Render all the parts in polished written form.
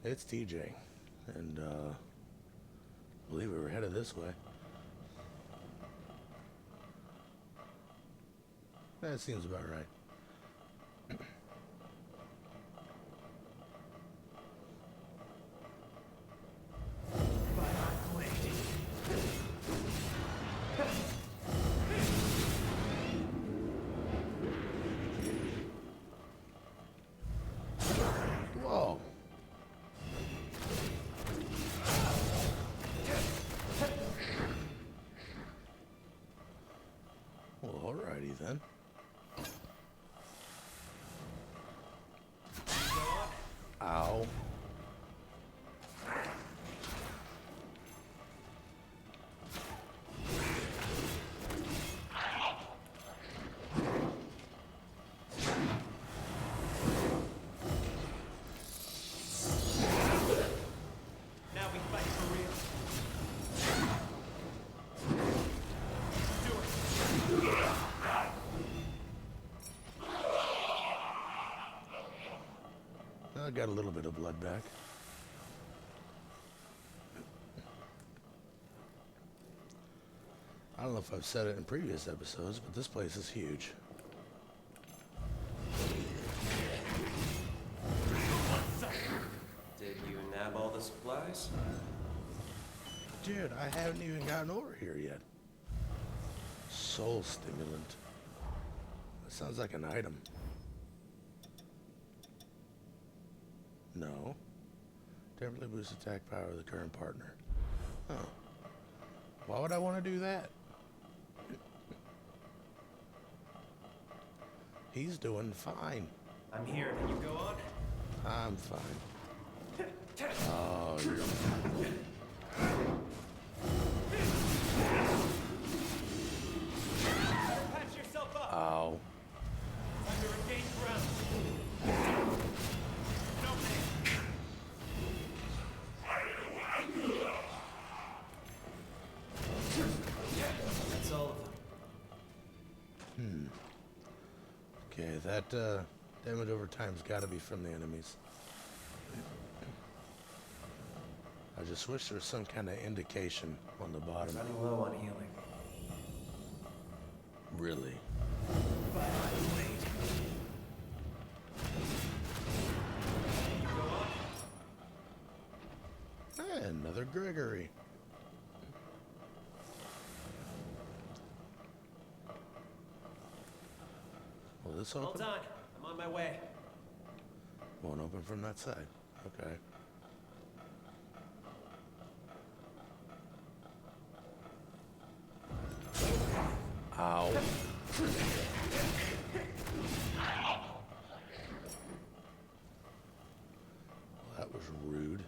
It's TJ, and I believe we were headed this way. That seems about right. Whoa. Well, alrighty then. Ow. Now we fight for real. Do it. I got a little bit of blood back. I don't know if I've said it in previous episodes, but this place is huge. Did you nab all the supplies? Dude, I haven't even gotten over here yet. Soul stimulant. That sounds like an item. No. Temporarily boost attack power of the current partner. Huh. Why would I want to do that? He's doing fine. I'm here. Can you go on? I'm fine. Oh, yeah. Patch yourself up. Ow. Time to regain ground. No pain. That's all of them. Okay, that damage over time's got to be from the enemies. I just wish there was some kind of indication on the bottom. Running low on healing. Really. Another Gregory. Will this Hold open? on. I'm on my way. Won't open from that side. Okay. Ow. Well, that was rude.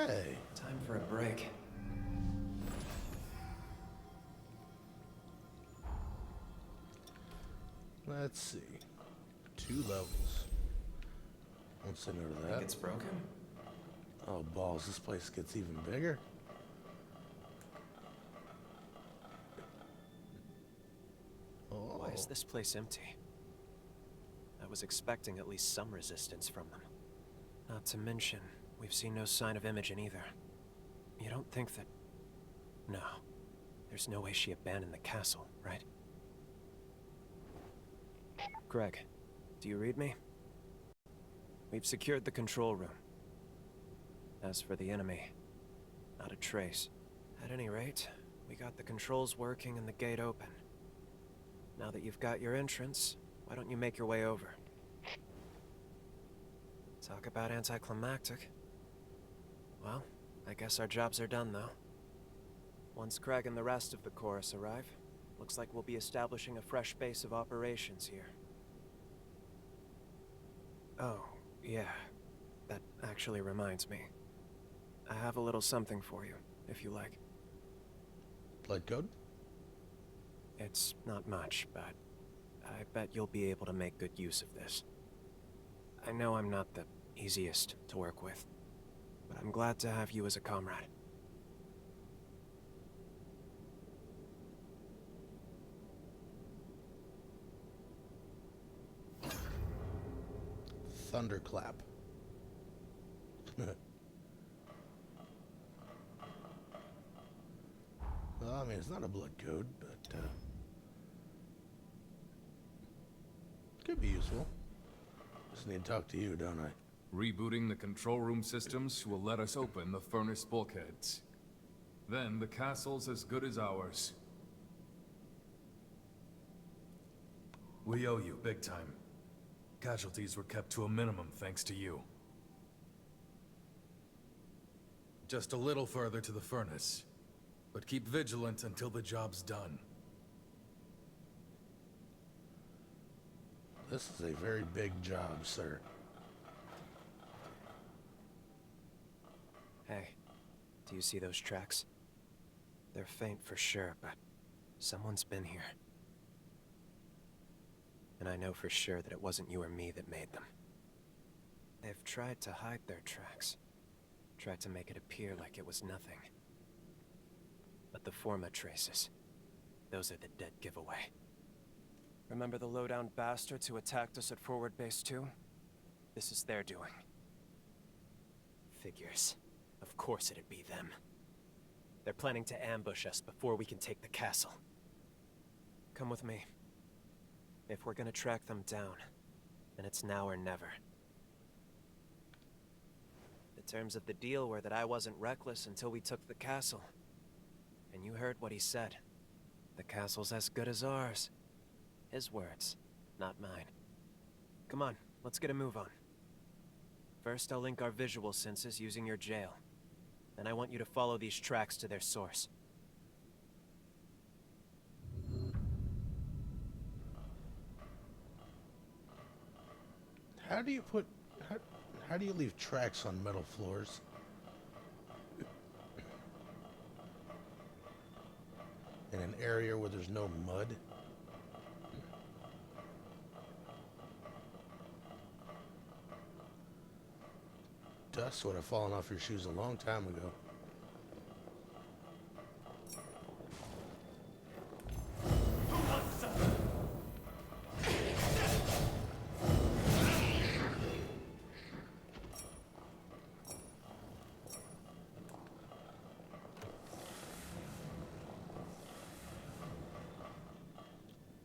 Hey. Time for a break. Let's see. 2 levels. Won't say no to Think that. it's broken? Oh, balls. This place gets even bigger. Oh. Why is this place empty? I was expecting at least some resistance from them. Not to mention, we've seen no sign of Imogen either. You don't think that... No. There's no way she abandoned the castle, right? Greg, do you read me? We've secured the control room. As for the enemy, not a trace. At any rate, we got the controls working and the gate open. Now that you've got your entrance, why don't you make your way over? Talk about anticlimactic. Well, I guess our jobs are done, though. Once Craig and the rest of the chorus arrive, looks like we'll be establishing a fresh base of operations here. Oh, yeah. That actually reminds me. I have a little something for you, if you like. Blood code? It's not much, but I bet you'll be able to make good use of this. I know I'm not the easiest to work with, but I'm glad to have you as a comrade. thunderclap. Well, I mean, it's not a blood code, but could be useful. Just need to talk to you, don't I? Rebooting the control room systems will let us open the furnace bulkheads. Then the castle's as good as ours. We owe you big time. Casualties were kept to a minimum thanks to you. Just a little further to the furnace. But keep vigilant until the job's done. This is a very big job, sir. Hey, do you see those tracks? They're faint for sure, but someone's been here. And I know for sure that it wasn't you or me that made them. They've tried to hide their tracks. Tried to make it appear like it was nothing. But the Forma traces, those are the dead giveaway. Remember the low-down bastards who attacked us at Forward Base 2? This is their doing. Figures. Of course it'd be them. They're planning to ambush us before we can take the castle. Come with me. If we're gonna track them down, then it's now or never. The terms of the deal were that I wasn't reckless until we took the castle. And you heard what he said. The castle's as good as ours. His words, not mine. Come on, let's get a move on. First, I'll link our visual senses using your jail. Then I want you to follow these tracks to their source. How do you put... How do you leave tracks on metal floors? In an area where there's no mud? Dust would have fallen off your shoes a long time ago.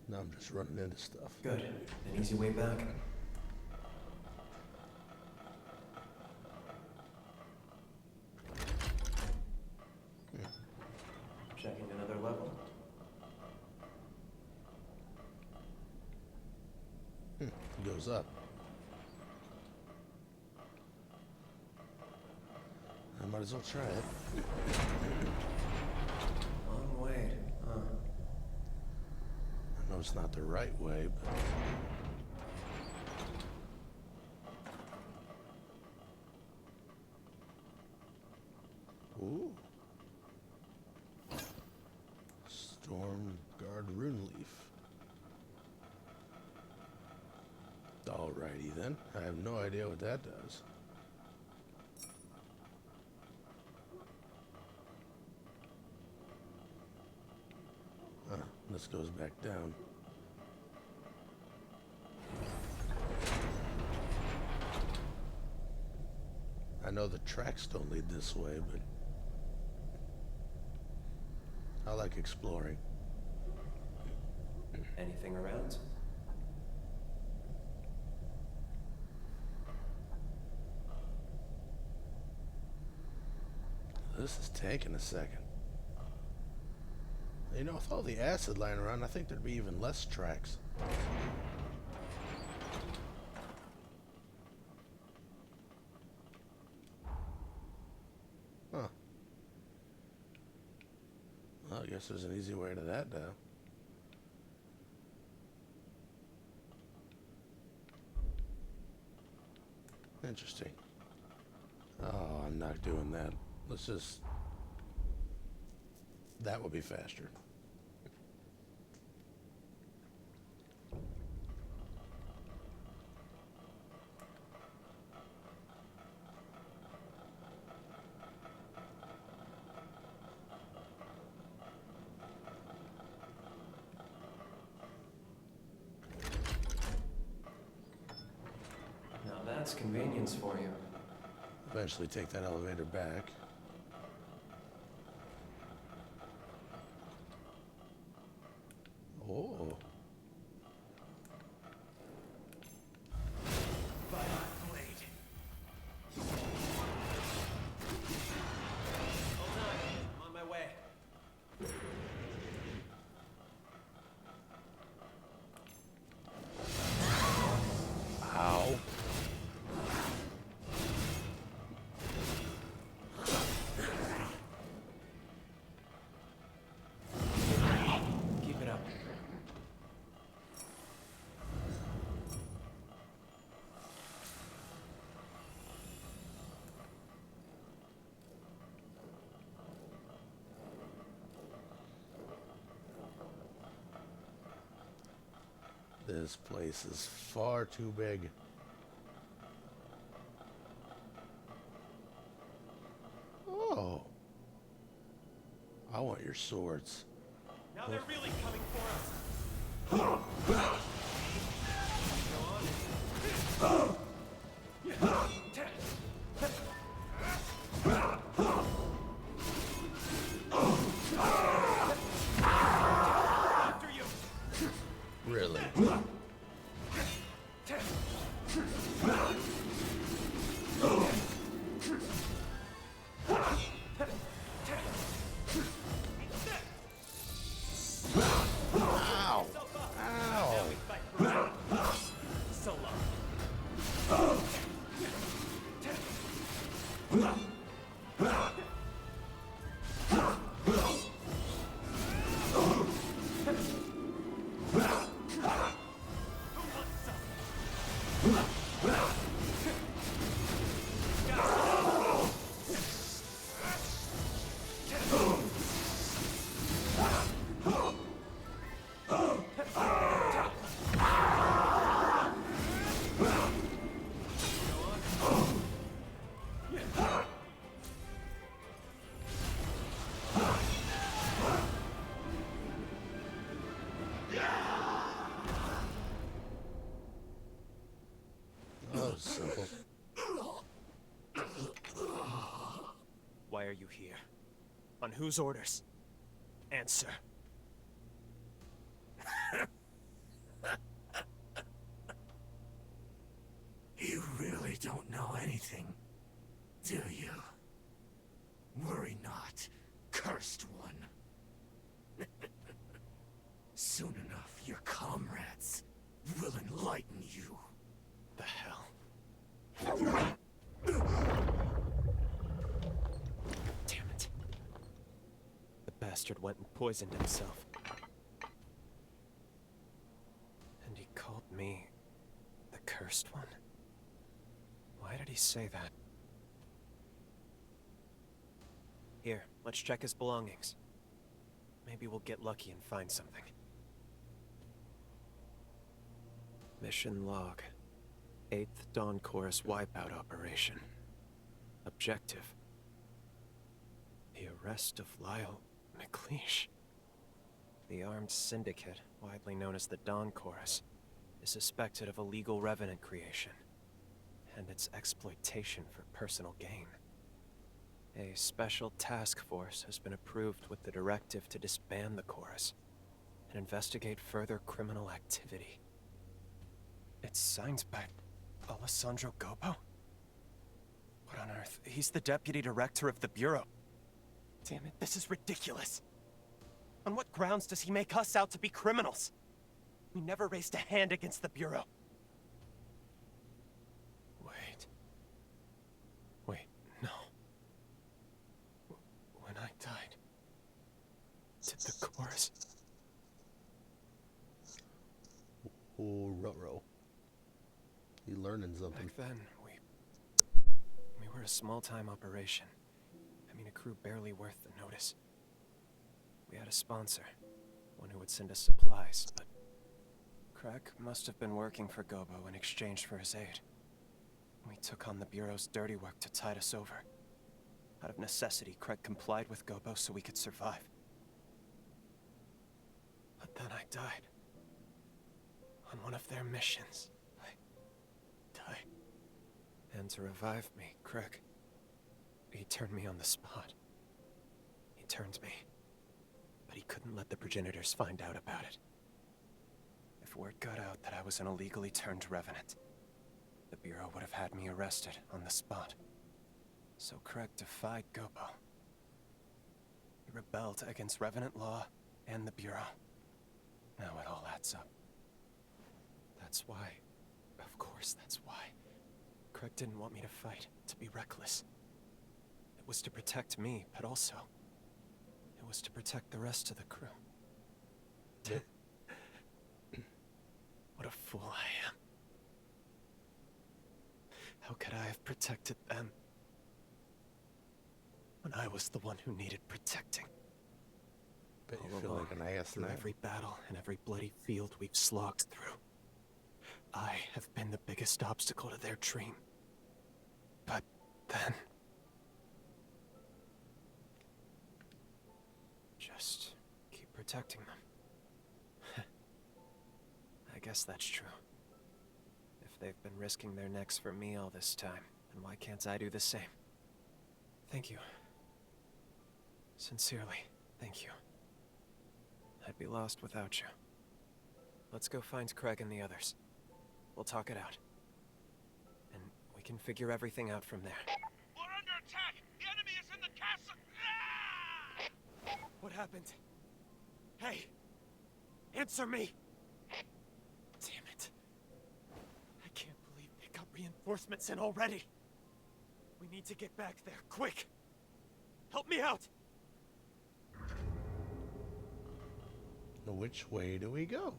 Now I'm just running into stuff. Good. An easy way back. Checking another level. It goes up. I might as well try it. Long way, huh? I know it's not the right way, but... Ooh. Storm Guard Rune Leaf. Alrighty then. I have no idea what that does. This goes back down. I know the tracks don't lead this way, but I like exploring. Anything around? This is taking a second. You know, with all the acid lying around, I think there'd be even less tracks. Huh. Well, I guess there's an easy way to that now. Interesting. Oh, I'm not doing that. Let's just... That would be faster. Now God's convenience for you. Eventually take that elevator back. Oh. I'm on my way. Ow. Keep it up. This place is far too big. Oh. I want your swords. Now they're really coming for us. After you. Really? Ow. Ow. So long. Oh, simple. Why are you here? On whose orders? Answer. You really don't know anything, do you? Worry not, cursed one. Soon enough, your comrades will enlighten you. The hell? Damn it. The bastard went and poisoned himself. And he called me the cursed one? Why did he say that? Here, let's check his belongings. Maybe we'll get lucky and find something. Mission log. 8th Dawn Chorus wipeout operation. Objective. The arrest of Lyle McLeish. The armed syndicate, widely known as the Dawn Chorus, is suspected of illegal revenant creation and its exploitation for personal gain. A special task force has been approved with the directive to disband the chorus and investigate further criminal activity. It's signed by Alessandro Gobo? What on earth? He's the deputy director of the Bureau. Damn it, this is ridiculous. On what grounds does he make us out to be criminals? We never raised a hand against the Bureau. Wait, no. When I died, did the chorus... Oh, ruh-roh. You learning something. Back then, we were a small-time operation. I mean, a crew barely worth the notice. We had a sponsor, one who would send us supplies, but Craig must have been working for Gobo in exchange for his aid. We took on the Bureau's dirty work to tide us over. Out of necessity, Craig complied with Gobo so we could survive. But then I died. On one of their missions. I died And to revive me, Craig. He turned me on the spot. He turned me. But he couldn't let the progenitors find out about it. If word got out that I was an illegally turned Revenant, the Bureau would have had me arrested on the spot. So Craig defied Gopo. He rebelled against Revenant law and the Bureau. Now it all adds up. That's why. Of course that's why. Craig didn't want me to fight, to be reckless. It was to protect me, but also, it was to protect the rest of the crew. What a fool I am. How could I have protected them when I was the one who needed protecting? Bet you All feel along, like an ass through now. every battle and every bloody field we've slogged through, I have been the biggest obstacle to their dream. But then... just keep protecting them. I guess that's true. If they've been risking their necks for me all this time, then why can't I do the same? Thank you. Sincerely, thank you. I'd be lost without you. Let's go find Craig and the others. We'll talk it out. And we can figure everything out from there. We're under attack! The enemy is in the castle! Ah! What happened? Hey! Answer me! Damn it. I can't believe they got reinforcements in already. We need to get back there, quick! Help me out! Which way do we go?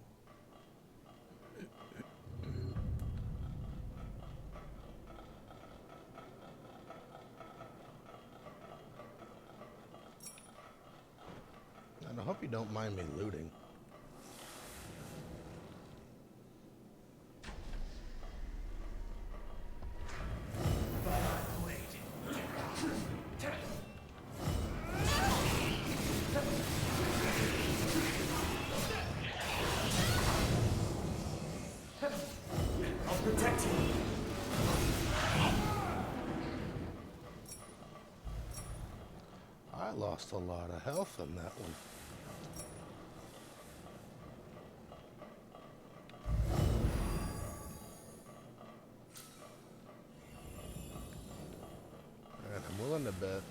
And I hope you don't mind me looting. I'll protect you! I lost a lot of health on that one. And I'm willing to bet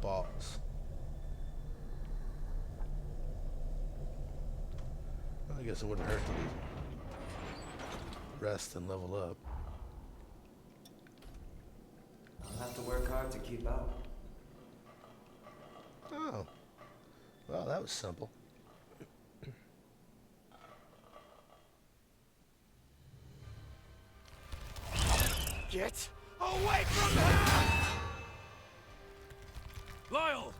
box. Well, I guess it wouldn't hurt to rest and level up. I'll have to work hard to keep up. Oh. Well, that was simple. Get away from her! Lyle!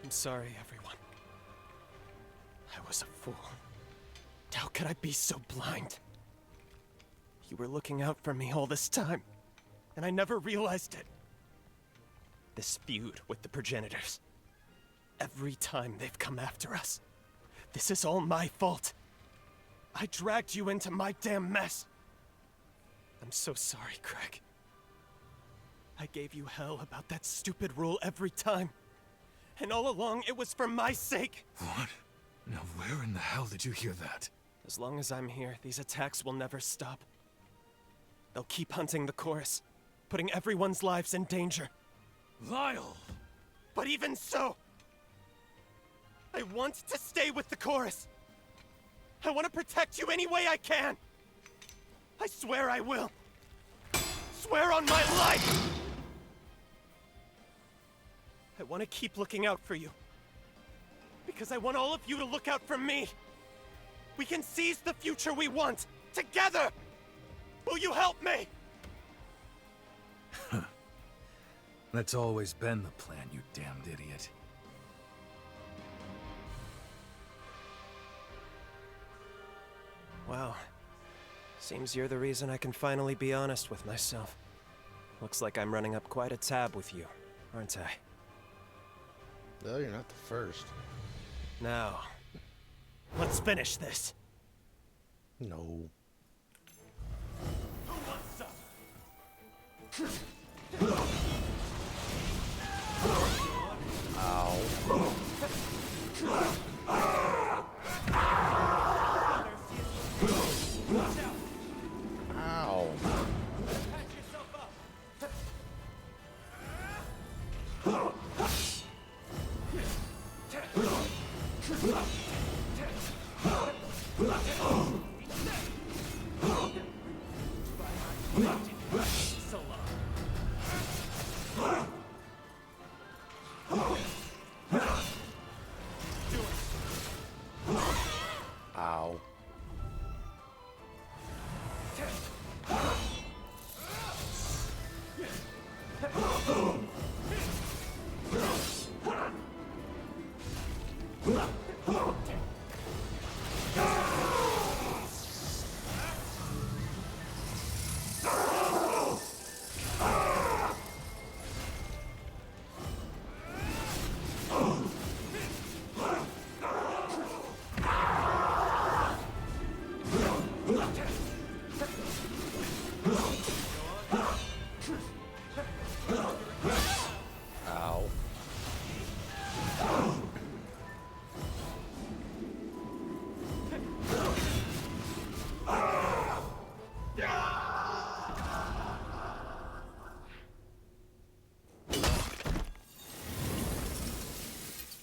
I'm sorry, everyone. I was a fool. How could I be so blind? You were looking out for me all this time, and I never realized it. This feud with the progenitors. Every time they've come after us. This is all my fault. I dragged you into my damn mess. I'm so sorry, Craig. I gave you hell about that stupid rule every time. And all along, it was for my sake. What? Now where in the hell did you hear that? As long as I'm here, these attacks will never stop. They'll keep hunting the chorus, putting everyone's lives in danger. Lyle! But even so, I want to stay with the chorus. I want to protect you any way I can. I swear I will. Swear on my life! I want to keep looking out for you. Because I want all of you to look out for me. We can seize the future we want, together! Will you help me? That's always been the plan, you damned idiot. Wow. Seems you're the reason I can finally be honest with myself. Looks like I'm running up quite a tab with you, aren't I? Well, you're not the first. Now, Let's finish this. No. Ow. Ow. Ow. Ow.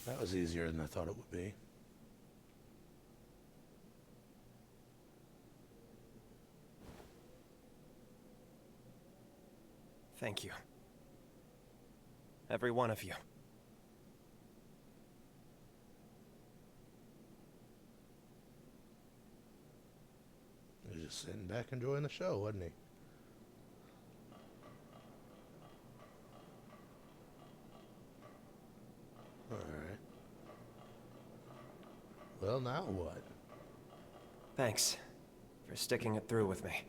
That was easier than I thought it would be. Thank you. Every one of you. He was just sitting back enjoying the show, wasn't he? Alright. Well, now what? Thanks for sticking it through with me.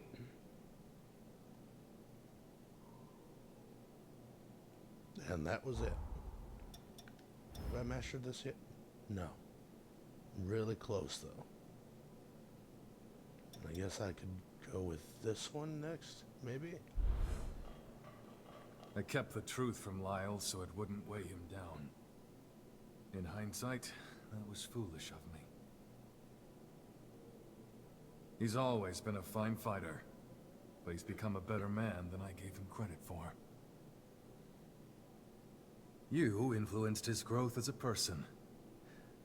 And that was it. Have I mastered this yet? No. Really close, though. I guess I could go with this one next, maybe? I kept the truth from Lyle so it wouldn't weigh him down. In hindsight, that was foolish of me. He's always been a fine fighter, but he's become a better man than I gave him credit for. You influenced his growth as a person.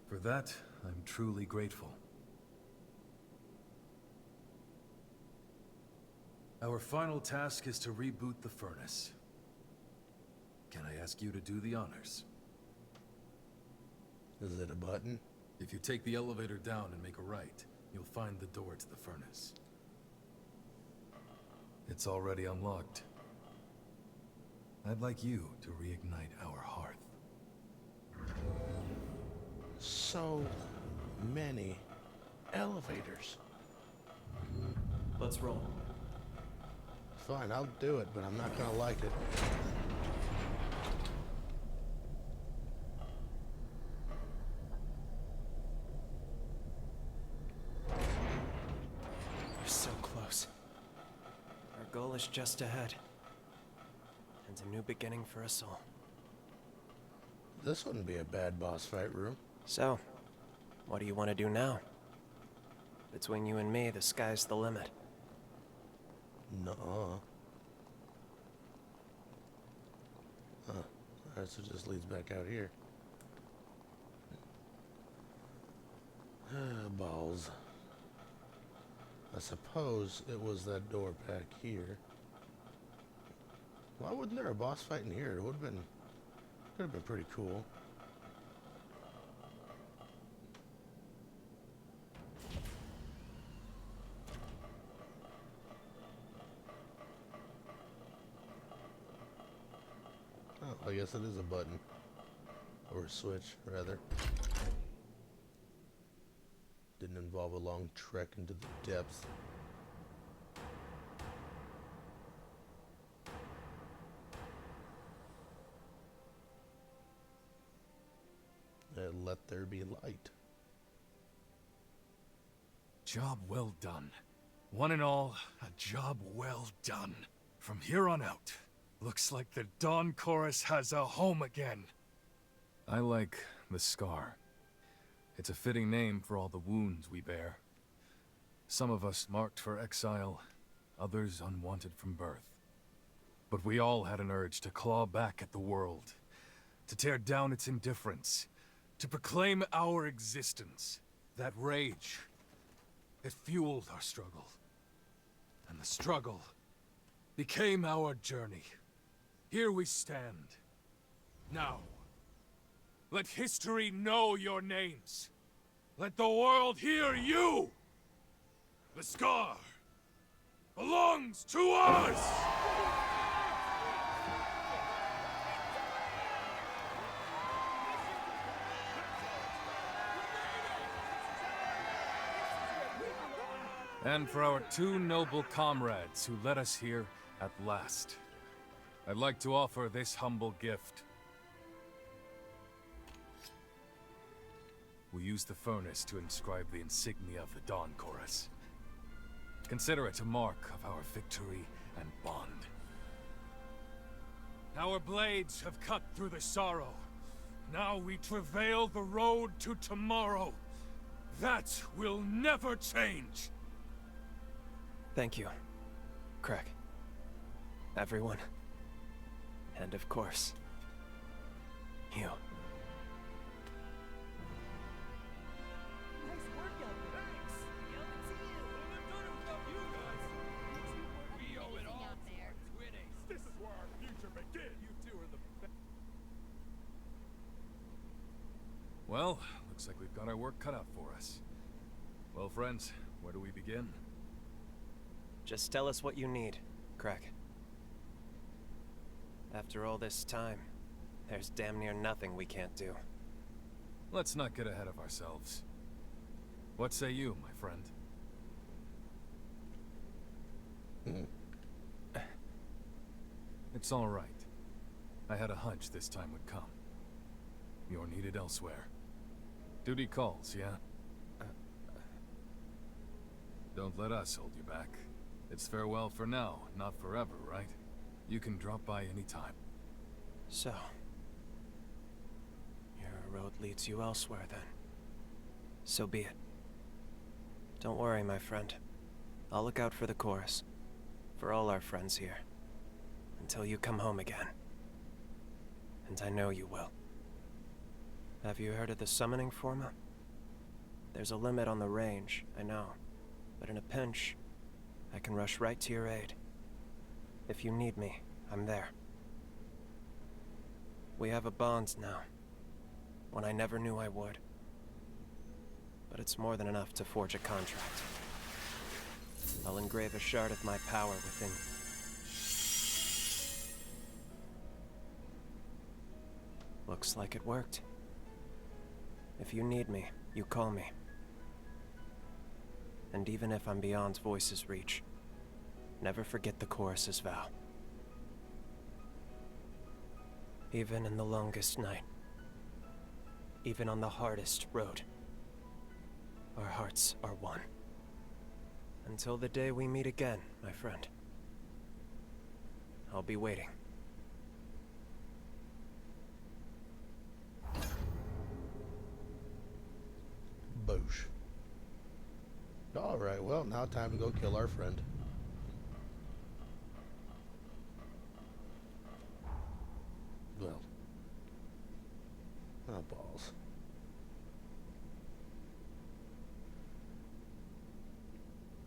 For that, I'm truly grateful. Our final task is to reboot the furnace. Can I ask you to do the honors? Is it a button? If you take the elevator down and make a right, you'll find the door to the furnace. It's already unlocked. I'd like you to reignite our hearth. So many elevators. Let's roll. Fine, I'll do it, but I'm not gonna like it. We're so close. Our goal is just ahead. And a new beginning for us all. This wouldn't be a bad boss fight room. So, what do you want to do now? Between you and me, the sky's the limit. Nuh-uh. Huh. Alright, so it just leads back out here. Balls. I suppose it was that door back here. Why wasn't there a boss fight in here? It would have been... could have been pretty cool. Oh, I guess it is a button. Or a switch, rather. Didn't involve a long trek into the depths. Let there be light. job well done. One and all, a job well done. From here on out, looks like the Dawn Chorus has a home again. I like the Scar. It's a fitting name for all the wounds we bear. Some of us marked for exile, others unwanted from birth. But we all had an urge to claw back at the world, to tear down its indifference, to proclaim our existence. That rage, it fueled our struggle. And the struggle became our journey. Here we stand. Now, let history know your names. Let the world hear you! The Scar belongs to us! And for our two noble comrades who led us here at last, I'd like to offer this humble gift. We use the furnace to inscribe the insignia of the Dawn Chorus. Consider it a mark of our victory and bond. Our blades have cut through the sorrow. Now we travail the road to tomorrow. That will never change! Thank you, Craig. Everyone. And of course, you. Nice work out there. Thanks. We owe it to you. Wouldn't have done it without you guys. We owe it all to our twinnies. This is where our future begins. You two are the best. Well, looks like we've got our work cut out for us. Well, friends, where do we begin? Just tell us what you need, Craig. After all this time, there's damn near nothing we can't do. Let's not get ahead of ourselves. What say you, my friend? It's all right. I had a hunch this time would come. You're needed elsewhere. Duty calls, yeah? Don't let us hold you back. It's farewell for now, not forever, right? You can drop by any time. So, your road leads you elsewhere then. So be it. Don't worry, my friend. I'll look out for the chorus. For all our friends here. Until you come home again. And I know you will. Have you heard of the summoning forma? There's a limit on the range, I know. But in a pinch, I can rush right to your aid. If you need me, I'm there. We have a bond now. One I never knew I would. But it's more than enough to forge a contract. I'll engrave a shard of my power within you. Looks like it worked. If you need me, you call me. And even if I'm beyond Voice's reach, never forget the chorus's vow. Even in the longest night, even on the hardest road, our hearts are one. Until the day we meet again, my friend. I'll be waiting. Boosh. Alright, well, now time to go kill our friend. Well. Oh, balls.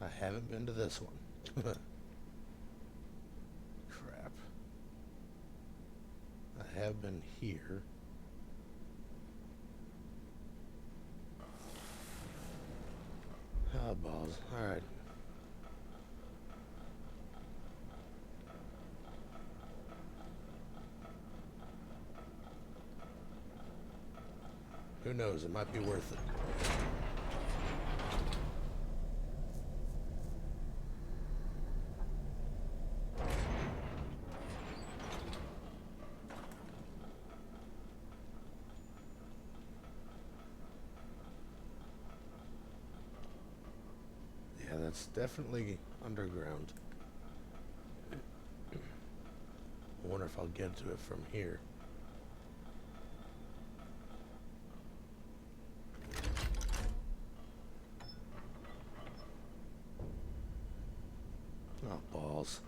I haven't been to this one. Crap. I have been here. Oh, balls. Alright. Who knows? It might be worth it. it's definitely underground. I wonder if I'll get to it from here. Oh, balls.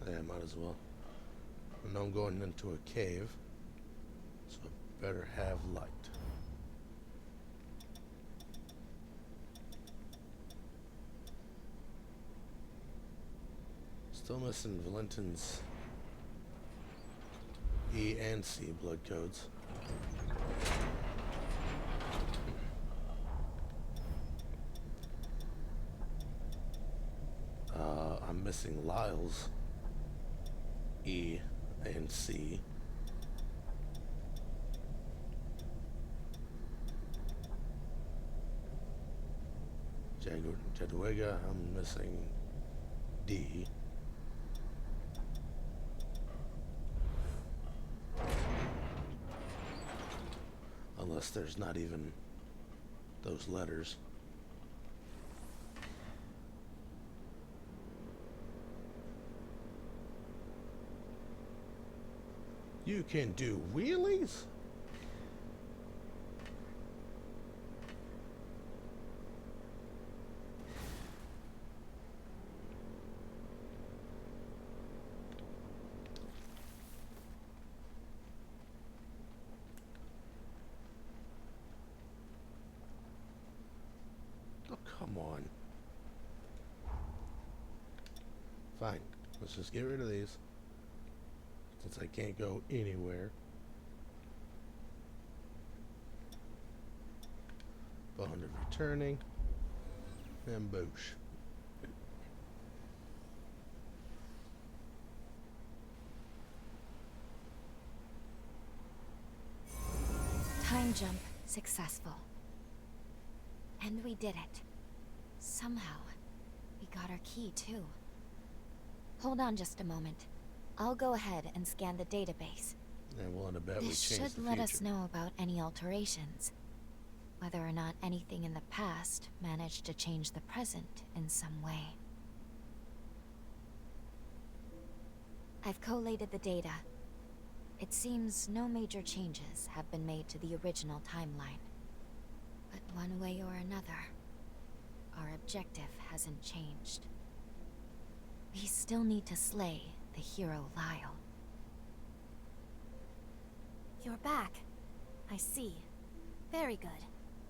Yeah, might as well. I know I'm going into a cave, so I better have light. Still missing Valentin's E and C blood codes. I'm missing Lyle's E and C. Jadwiga, I'm missing D. Unless there's not even those letters. You can do wheelies? Oh, come on. Fine. Let's just get rid of these. Since I can't go anywhere. Bond of returning. And boosh. Time jump successful. And we did it. Somehow, we got our key too. Hold on just a moment. I'll go ahead and scan the database. And willing to bet we This changed should the let future. us know about any alterations. Whether or not anything in the past managed to change the present in some way. I've collated the data. It seems no major changes have been made to the original timeline. But one way or another, our objective hasn't changed. We still need to slay the hero Lyle. You're back. I see. Very good.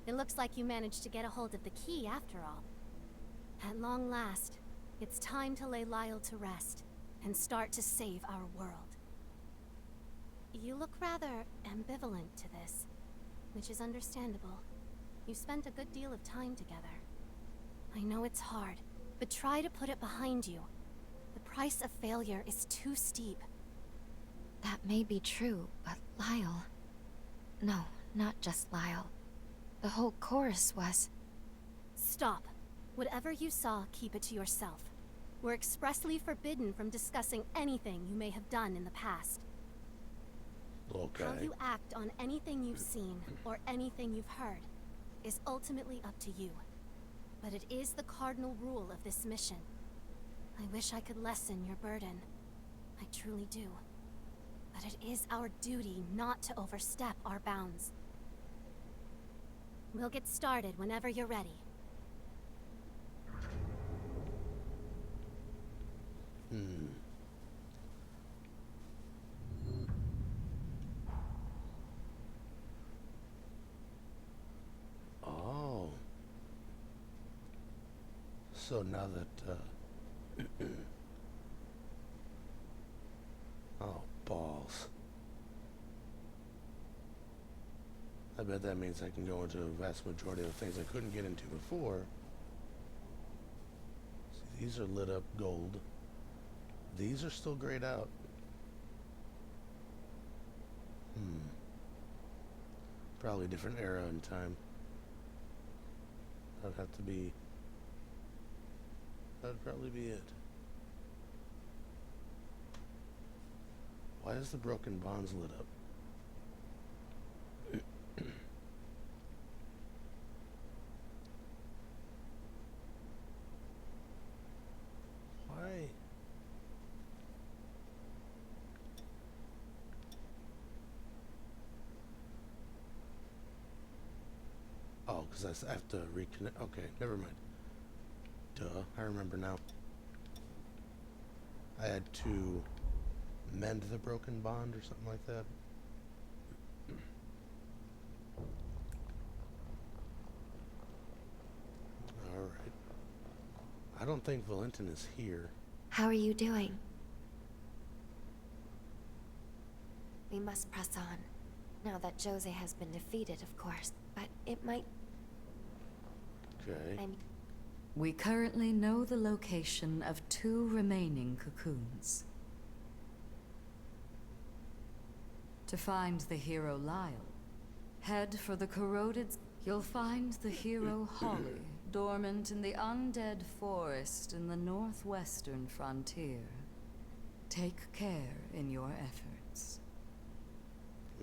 It looks like you managed to get a hold of the key after all. At long last, it's time to lay Lyle to rest and start to save our world. You look rather ambivalent to this, which is understandable. You spent a good deal of time together. I know it's hard, but try to put it behind you. The price of failure is too steep. That may be true, but Lyle... No, not just Lyle. The whole chorus was... Stop. Whatever you saw, keep it to yourself. We're expressly forbidden from discussing anything you may have done in the past. Okay. How you act on anything you've seen, or anything you've heard, is ultimately up to you. But it is the cardinal rule of this mission. I wish I could lessen your burden. I truly do. But it is our duty not to overstep our bounds. We'll get started whenever you're ready. Oh. So now that, oh, balls. I bet that means I can go into a vast majority of the things I couldn't get into before. See, these are lit up gold. These are still grayed out. Probably a different era in time. That'd have to be... That'd probably be it. Why is the broken bonds lit up? Oh, because I have to reconnect. Okay, never mind. Duh, I remember now. I had to mend the broken bond or something like that. Alright. I don't think Valentin is here. How are you doing? We must press on. Now that Jose has been defeated, of course. But it might... Okay. We currently know the location of 2 remaining cocoons. To find the hero Lyle, head for the corroded... You'll find the hero Holly, dormant in the undead forest in the northwestern frontier. Take care in your efforts.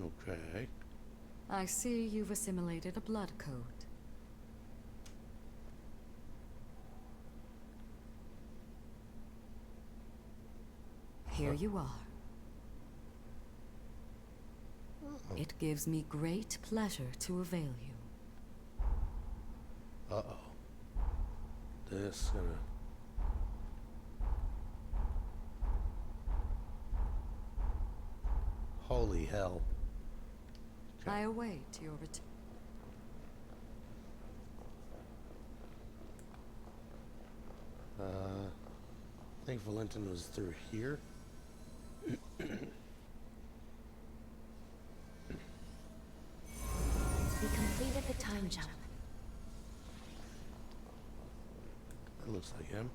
Okay. I see you've assimilated a blood code. Here you are. Oh. It gives me great pleasure to avail you. Uh-oh. This gonna... Holy hell. Okay. I await your return. I think Valentin was through here. We completed the time jump. That looks like him.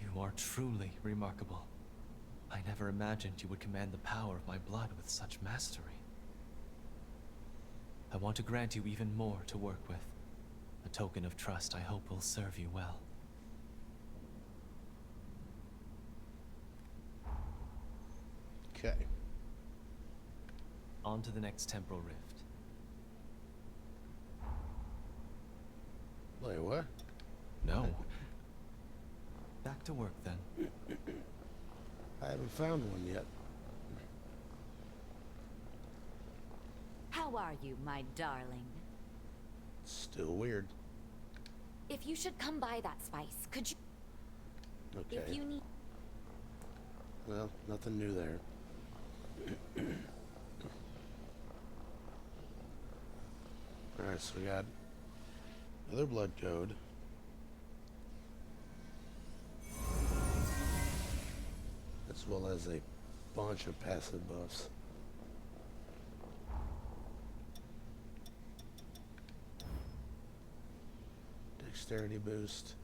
You are truly remarkable. I never imagined you would command the power of my blood with such mastery. I want to grant you even more to work with. A token of trust I hope will serve you well. Okay. On to the next temporal rift. Wait, what? No. Back to work then. I haven't found one yet. How are you, my darling? Still weird. If you should come by that spice, could you... Okay. If you need... Well, nothing new there. Alright, so we got another blood code. As well as a bunch of passive buffs. Dexterity boost.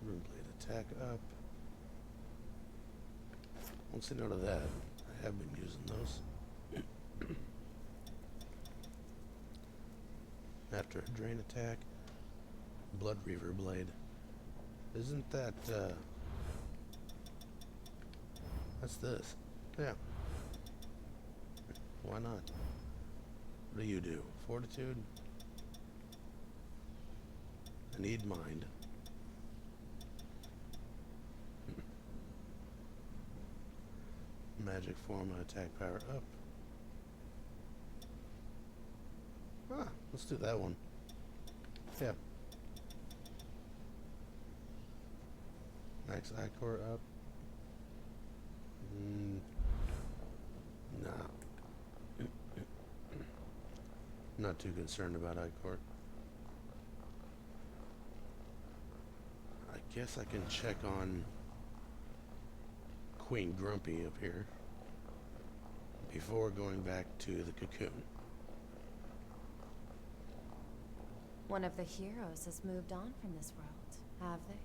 Runeblade attack up. Won't say no to that. I have been using those. After a drain attack, Blood Reaver Blade. Isn't that, that's this. Yeah. Why not? What do you do? Fortitude? I need mind. Magic form, attack power up. Ah, let's do that one. Yeah. Max Icor up. Nah. Not too concerned about Icor. I guess I can check on Queen Grumpy up here before going back to the cocoon. One of the heroes has moved on from this world, have they?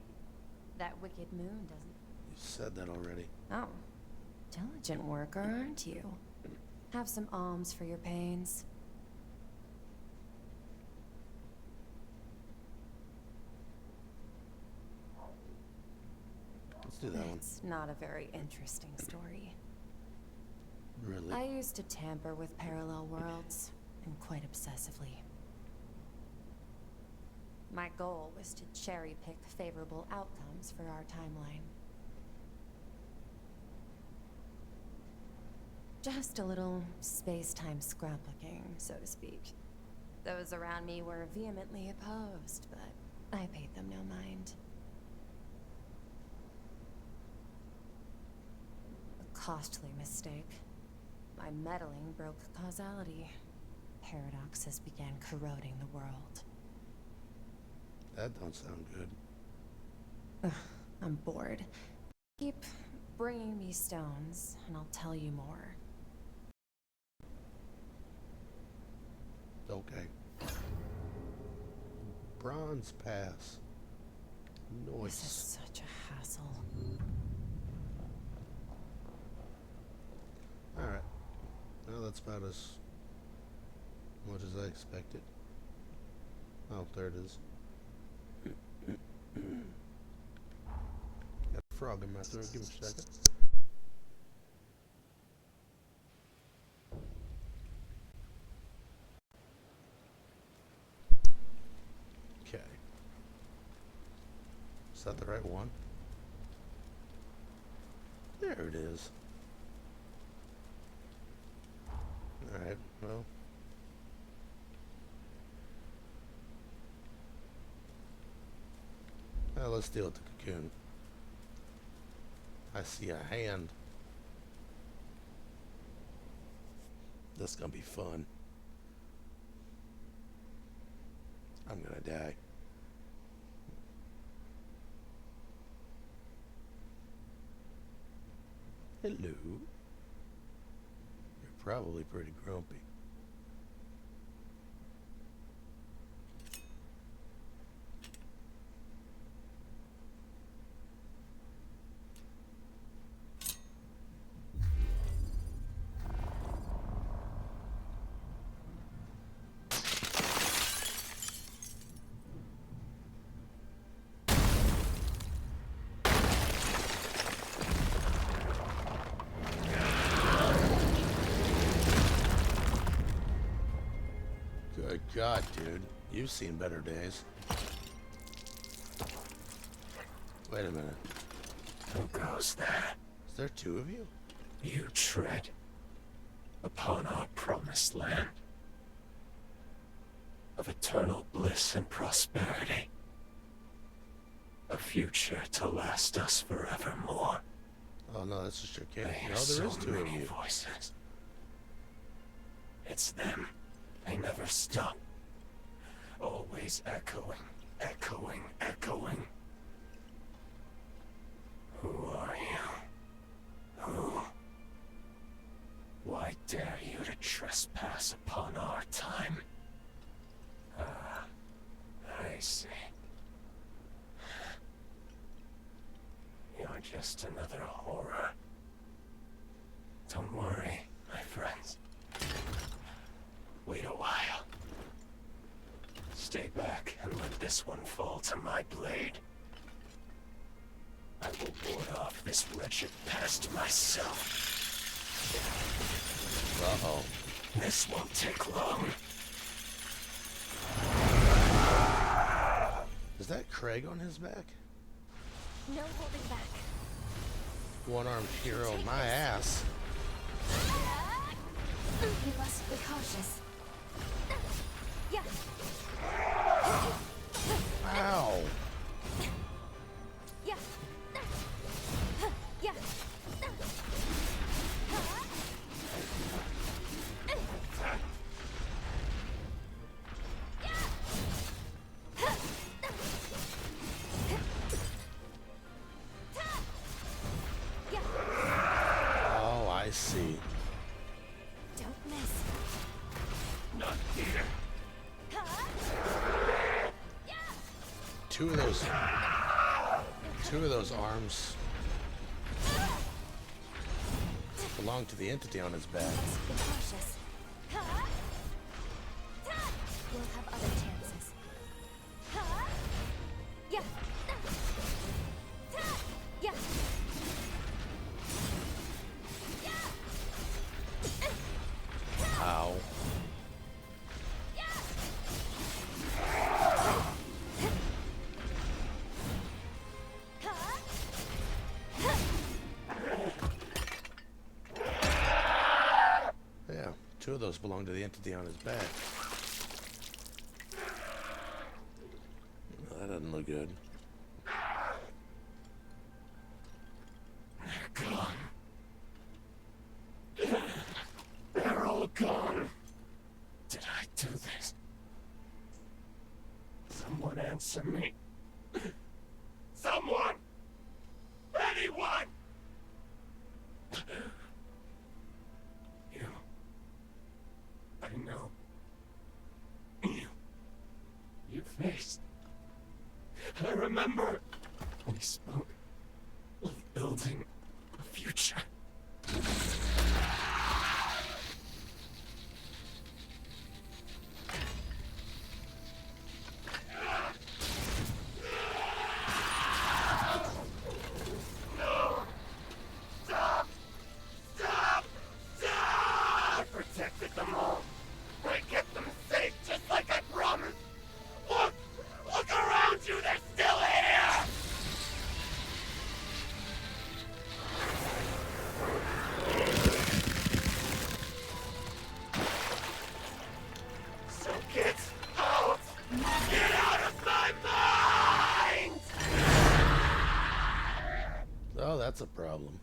That wicked moon doesn't... You said that already. Oh. Diligent worker, aren't you? Have some alms for your pains. Let's do that one. It's not a very interesting story. Really? I used to tamper with parallel worlds, and quite obsessively. My goal was to cherry-pick favorable outcomes for our timeline. Just a little space-time scrapbooking, so to speak. Those around me were vehemently opposed, but I paid them no mind. A costly mistake. My meddling broke causality. Paradoxes began corroding the world. That don't sound good. Ugh, I'm bored. Keep bringing me stones, and I'll tell you more. Okay. Bronze Pass. Noise. This is such a hassle. Alright. Well, that's about as much as I expected. Oh, there it is. Got a frog in my throat. Give me a second. Okay. Is that the right one? There it is. Alright, well. Well, let's deal with the cocoon. I see a hand. This is gonna be fun. I'm gonna die. Hello. You're probably pretty grumpy. Good God, dude. You've seen better days. Wait a minute. Who goes there? Is there two of you? You tread upon our promised land of eternal bliss and prosperity. A future to last us forevermore. Oh no, that's just your kid. I No, hear there so is two of many you. voices. It's them. They never stop. Always echoing, echoing, echoing. Who are you? Who? Why dare you to trespass upon our time? Ah, I see. You're just another horror. Don't worry, my friends. Wait a while. Stay back and let this one fall to my blade. I will ward off this wretched pest myself. Uh-oh. This won't take long. Is that Craig on his back? No holding back. One-armed hero, my ass. We must be cautious. Yeah. Ow. Yeah. Yeah. Oh, I see. Don't miss. Not here. Two of those arms belong to the entity on his back. Be cautious. We'll have other chances. Yeah. Yeah. Ow. 2 of those belong to the entity on his back. Well, that doesn't look good. They're gone. They're all gone. Did I do this? Someone answer me. Someone! Anyone! You. I know. You faced. I remember. We spoke of building a future. Oh, that's a problem.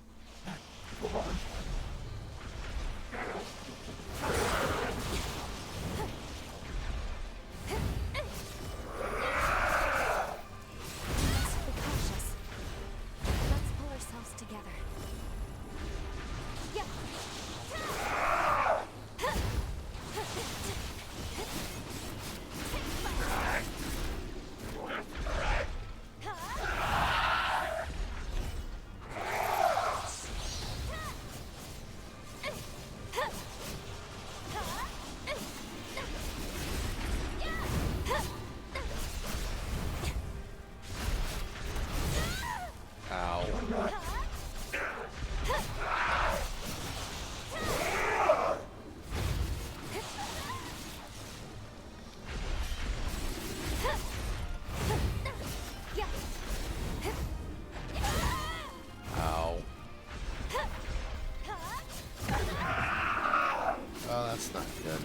That's not good.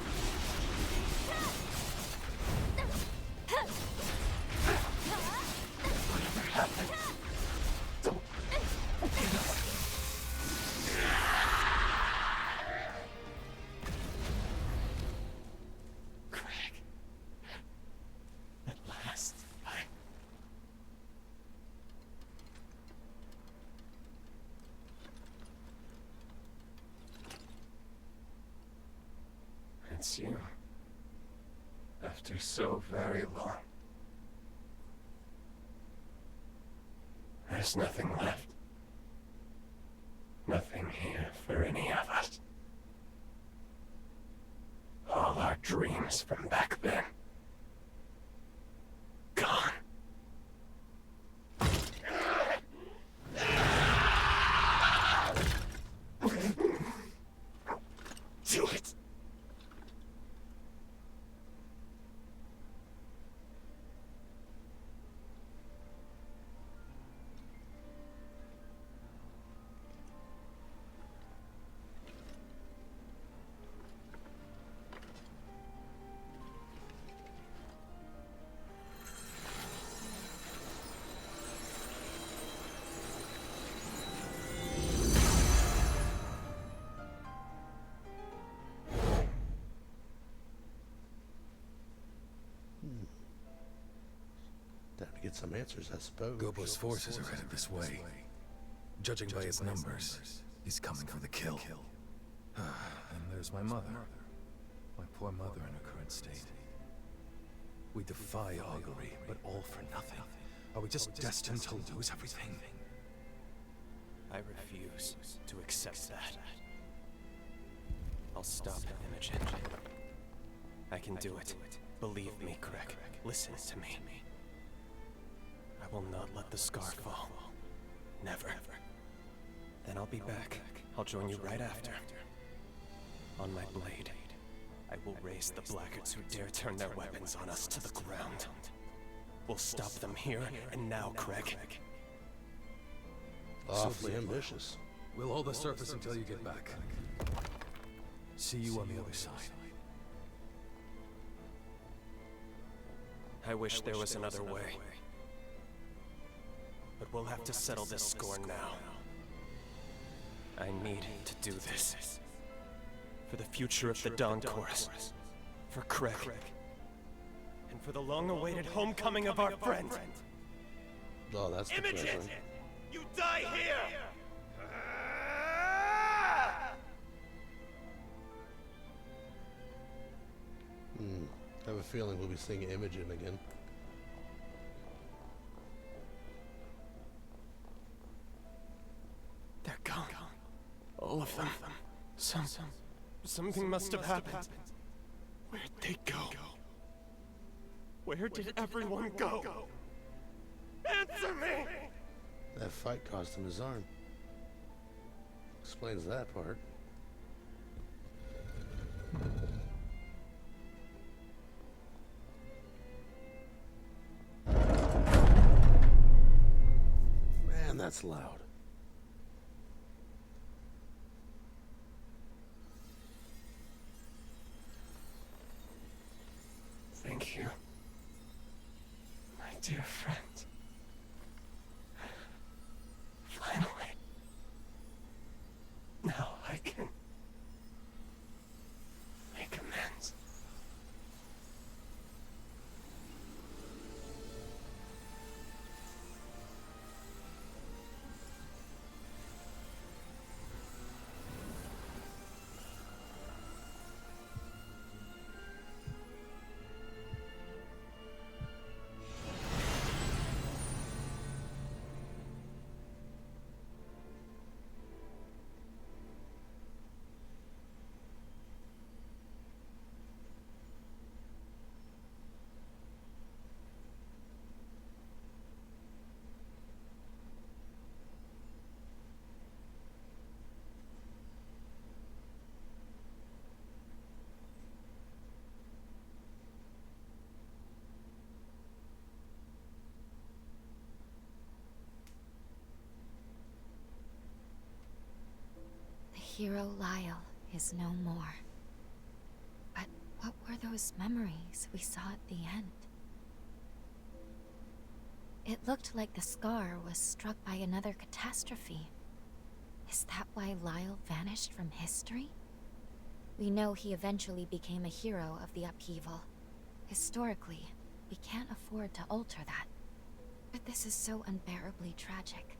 Whatever happened? Don't forget us. Craig. At last, It's you. After so very long. There's nothing left. Nothing here for any of us. All our dreams from back then. Gone. Do it. Time to get some answers, I suppose. Gobo's forces are headed this way. Judging by his numbers, he's coming for the kill. And there's my mother. My poor mother in her current state. We defy augury, but all for nothing. Are we just destined to lose everything? I refuse to accept that. I'll stop Imogen. I can do it. Believe me, Craig. Listen to me. I will not let the scar fall. Never. Then I'll be back. I'll join you right after. On my blade, I will raise the blackguards who dare turn their weapons on us to the ground. We'll stop them here and now, Craig. Awfully ambitious. We'll hold the surface until you get back. See you on the other side. I wish there was another way. But we'll have to settle this score now. I need to do this. For the future of the Dawn Chorus. For Craig. And for the long-awaited homecoming of our friend. Oh, that's Imogen! depressing. You die here! I have a feeling we'll be seeing Imogen again. They're gone. All of them. Something must have happened. Where'd they go? Where did everyone go? Answer me! That fight cost him his arm. Explains that part. Man, that's loud. Thank you, my dear friend. Finally. Now I can make amends. The hero Lyle is no more. But what were those memories we saw at the end? It looked like the scar was struck by another catastrophe. Is that why Lyle vanished from history? We know he eventually became a hero of the upheaval. Historically, we can't afford to alter that. But this is so unbearably tragic.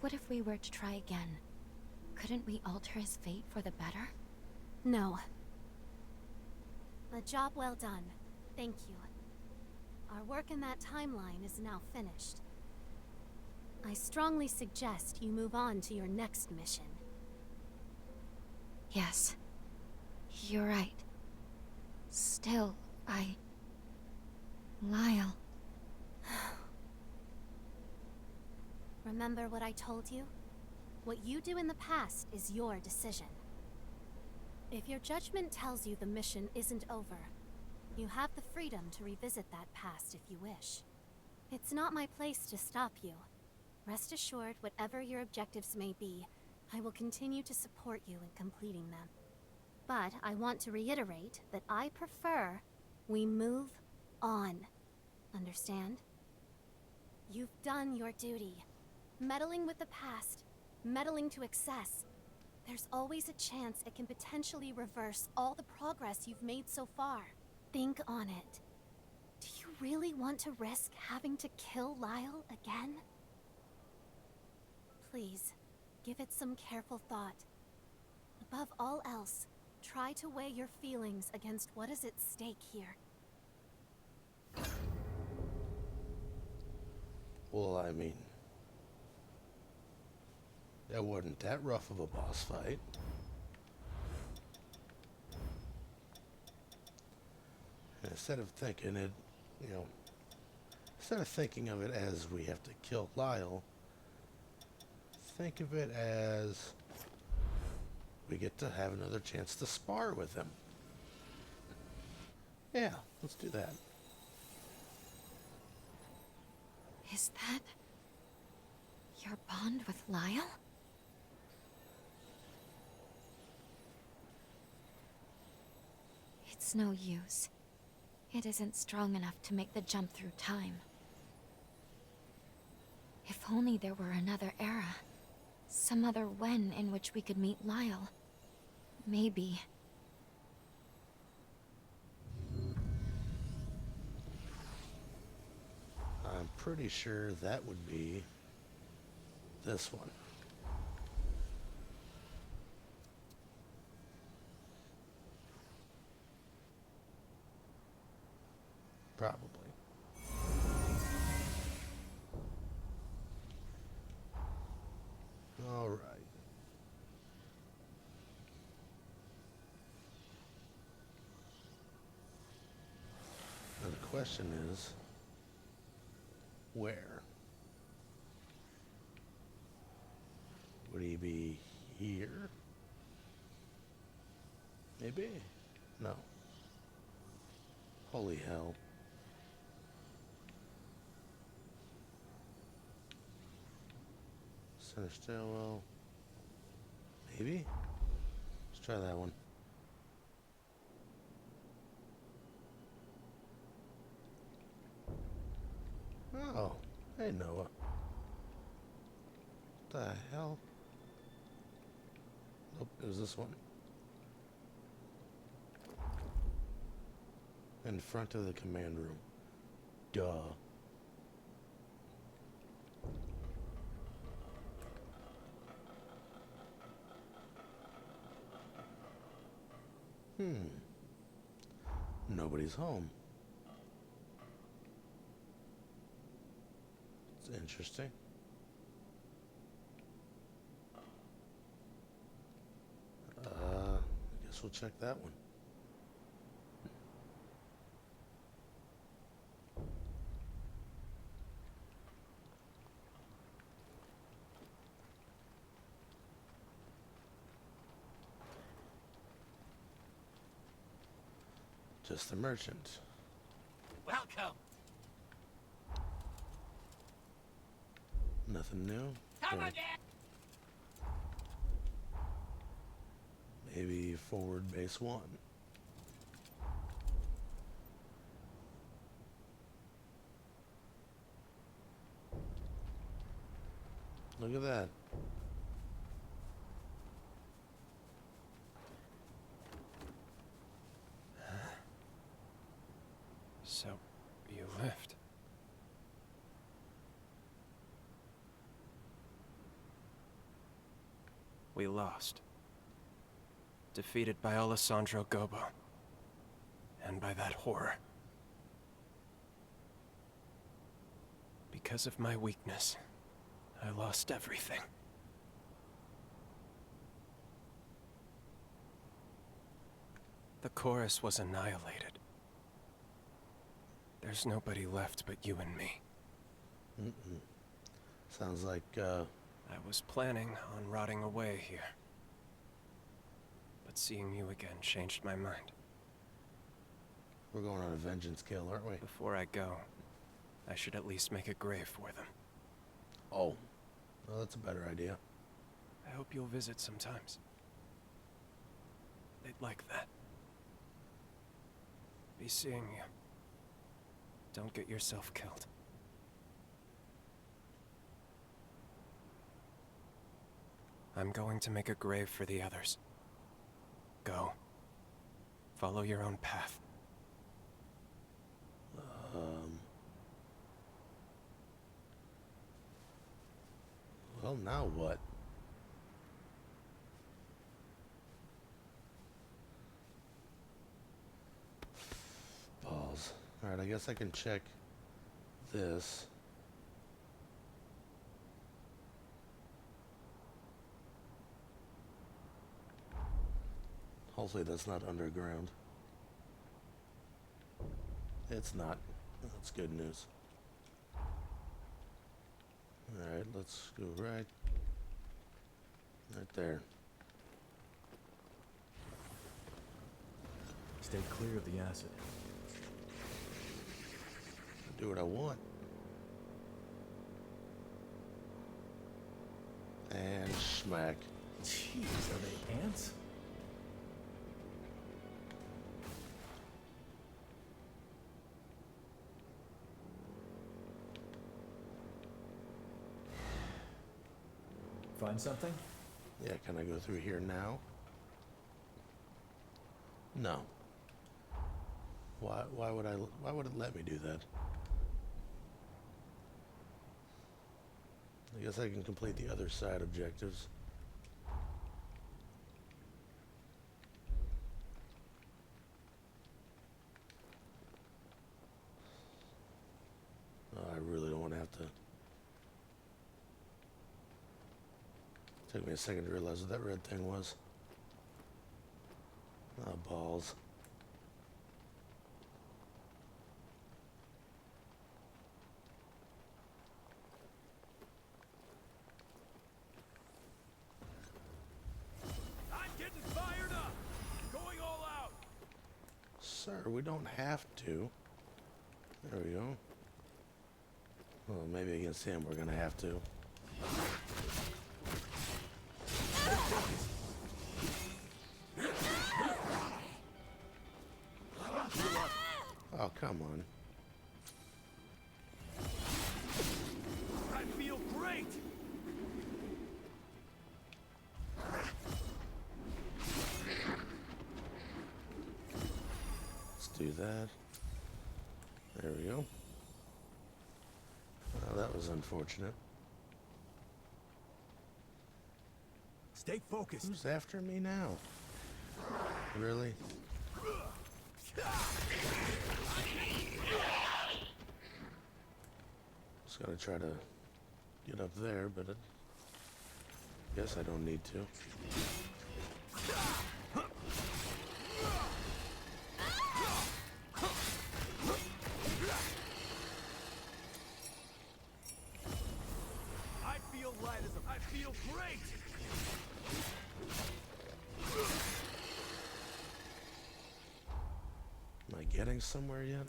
What if we were to try again? Couldn't we alter his fate for the better? No. A job well done. Thank you. Our work in that timeline is now finished. I strongly suggest you move on to your next mission. Yes. You're right. Still, Lyle. Remember what I told you? What you do in the past is your decision. If your judgment tells you the mission isn't over, you have the freedom to revisit that past if you wish. It's not my place to stop you. Rest assured, whatever your objectives may be, I will continue to support you in completing them. But I want to reiterate that I prefer we move on. Understand? You've done your duty. Meddling with the past, meddling to excess. There's always a chance it can potentially reverse all the progress you've made so far. Think on it. Do you really want to risk having to kill Lyle again? Please, give it some careful thought. Above all else, try to weigh your feelings against what is at stake here. Well, I mean, that wasn't that rough of a boss fight. And instead of thinking it, instead of thinking of it as we have to kill Lyle, think of it as we get to have another chance to spar with him. Yeah, let's do that. Is that your bond with Lyle? It's no use. It isn't strong enough to make the jump through time. If only there were another era. Some other when in which we could meet Lyle. Maybe. I'm pretty sure that would be this one. Probably. All right. Now the question is, where? Would he be here? Maybe? No. Holy hell. Center stairwell. Maybe? Let's try that one. Oh, hey Noah. What the hell? Nope, it was this one. In front of the command room. Duh. Nobody's home. It's interesting. I guess we'll check that one. Just the merchant. Welcome. Nothing new. Come Or again. maybe forward base 1. Look at that. So, you left. We lost. Defeated by Alessandro Gobo. And by that horror. Because of my weakness, I lost everything. The chorus was annihilated. There's nobody left but you and me. Sounds like, I was planning on rotting away here. But seeing you again changed my mind. we're going on a vengeance kill, aren't we? Before I go, I should at least make a grave for them. Oh. Well, that's a better idea. I hope you'll visit sometimes. They'd like that. Be seeing you. Don't get yourself killed. I'm going to make a grave for the others. Go. Follow your own path. Well, now what? Balls. Alright, I guess I can check this. Hopefully that's not underground. It's not. That's good news. Alright, let's go right there. Stay clear of the acid. Do what I want. And smack. Jeez, are they ants? find something? Yeah, can I go through here now? No. Why would it let me do that? I guess I can complete the other side objectives. Oh, I really don't want to have to. Took me a second to realize what that red thing was. Oh, balls. I'm getting fired up. Going all out. Sir, we don't have to. There we go. Well, maybe against him we're gonna have to. Oh, come on. I feel great. Let's do that. There we go. Well, that was unfortunate. Stay focused. Who's after me now? Really? Just gotta try to get up there, but I guess I don't need to. I feel light as a... I feel great. Am I getting somewhere yet?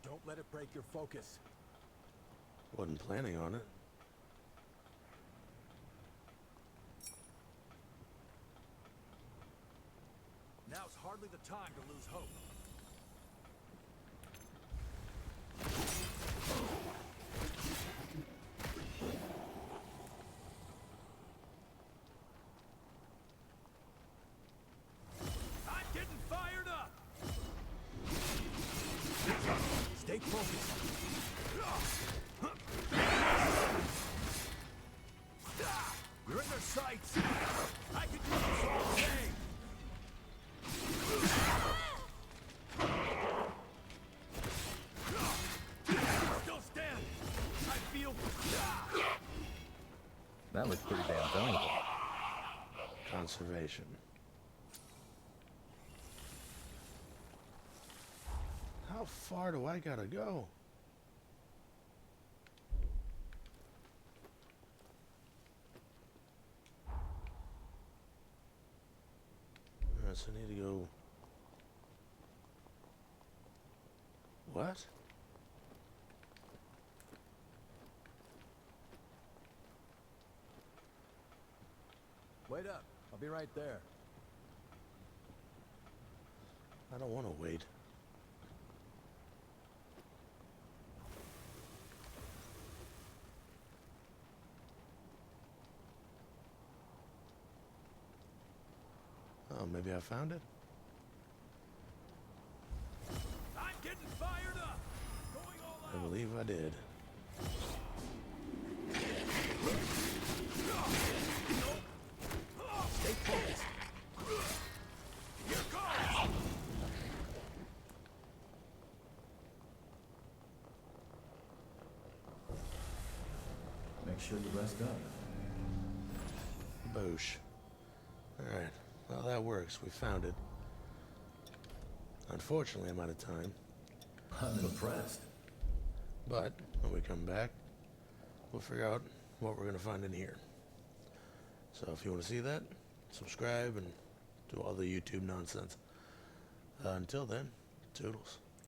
Don't let it break your focus. Wasn't planning on it. Now's hardly the time to lose hope. I'm getting fired up. Stay focused. You're in their sights. I could use this all day. Still stand. I feel. That looked pretty damn valuable. Conservation. How far do I gotta go? Alright, so I need to go. What? Wait up. I'll be right there. I don't want to wait. Oh, maybe I found it? I'm getting fired up. Going all out. I believe I did. Stay focused. Here goes. Make sure you rest up. Boosh. Alright. Well, that works. We found it. Unfortunately, I'm out of time. I'm impressed. But when we come back, we'll figure out what we're going to find in here. So if you want to see that, subscribe and do all the YouTube nonsense. Until then, toodles.